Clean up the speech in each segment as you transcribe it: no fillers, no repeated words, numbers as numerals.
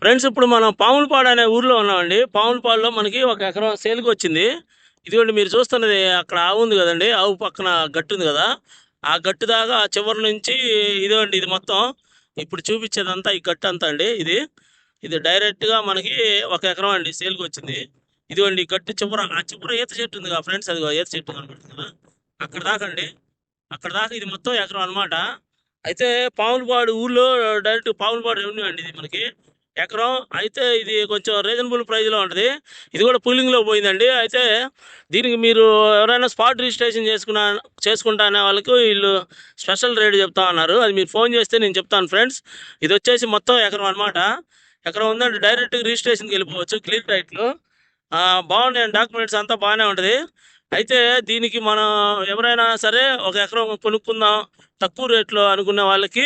Friends, ఇప్పుడు మనం పాములపాడు అనే ఊర్లో ఉన్నామండి. పాములపాడులో మనకి ఒక ఎకరం సేల్కి వచ్చింది. ఇదిగోండి మీరు చూస్తున్నది. అక్కడ ఆవు ఉంది కదండి, ఆవు పక్కన గట్టు ఉంది కదా, ఆ గట్టు దాకా ఆ చివరి నుంచి ఇదిగోండి ఇది మొత్తం. ఇప్పుడు చూపించేదంతా ఈ గట్టు అంతా అండి. ఇది ఇది డైరెక్ట్గా మనకి ఒక ఎకరం అండి సేల్కి వచ్చింది. ఇదిగోండి ఈ గట్టు చివర, ఆ చివర ఈత చెట్టు ఉంది కదా ఫ్రెండ్స్, అదిగో ఈత చెట్టు కనబడుతుంది కదా, అక్కడ దాకా అండి. అక్కడ దాకా ఇది మొత్తం ఎకరం అనమాట. అయితే పాములపాడు ఊర్లో డైరెక్ట్ పాములపాడు రెవెన్యూ అండి ఇది మనకి ఎకరం. అయితే ఇది కొంచెం రీజనబుల్ ప్రైస్లో ఉంటుంది. ఇది కూడా పూలింగ్లో పోయిందండి. అయితే దీనికి మీరు ఎవరైనా స్పాట్ రిజిస్ట్రేషన్ చేసుకుంటా అనే వాళ్ళకి వీళ్ళు స్పెషల్ రేట్ చెప్తా ఉన్నారు. అది మీరు ఫోన్ చేస్తే నేను చెప్తాను ఫ్రెండ్స్. ఇది వచ్చేసి మొత్తం ఎకరం అనమాట. ఎకరం ఉందంటే డైరెక్ట్ రిజిస్ట్రేషన్కి వెళ్ళిపోవచ్చు క్లియర్ టైట్లు. బాగున్నాయండి, డాక్యుమెంట్స్ అంతా బాగానే ఉంటుంది. అయితే దీనికి మనం ఎవరైనా సరే ఒక ఎకరం కొనుక్కుందాం తక్కువ రేట్లో అనుకునే వాళ్ళకి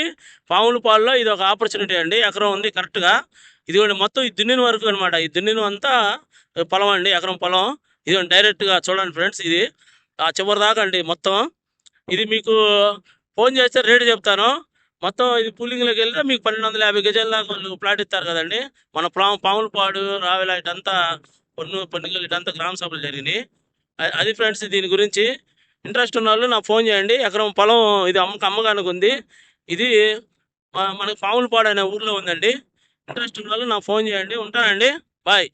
పాములపాడులో ఇది ఒక ఆపర్చునిటీ అండి. ఎకరం ఉంది కరెక్ట్గా. ఇదిగోండి మొత్తం ఈ దున్నిన వరకు అనమాట. ఈ దున్నిన అంతా పొలం అండి, ఎకరం పొలం. ఇదిగోండి డైరెక్ట్గా చూడండి ఫ్రెండ్స్, ఇది ఆ చివరి దాకా అండి మొత్తం. ఇది మీకు ఫోన్ చేస్తే రేటు చెప్తాను. మొత్తం ఇది పూలింగ్లోకి వెళ్తే మీకు 1250 గజాల దాకా వాళ్ళు ప్లాట్ ఇస్తారు కదండి. మన పాములపాడు రావెల ఇటంతా పొన్నుగల్ ఇటంతా గ్రామ సభలు జరిగినాయి. అది ఫ్రెండ్స్ దీని గురించి. ఇంట్రెస్ట్ ఉన్న వాళ్ళు నాకు ఫోన్ చేయండి. ఎకరం పొలం ఇది అమ్మకానికి ఉంది. ఇది మనకి పాములపాడు అనే ఊర్లో ఉందండి. ఇంట్రెస్ట్ ఉన్న వాళ్ళు నాకు ఫోన్ చేయండి. ఉంటానండి, బాయ్.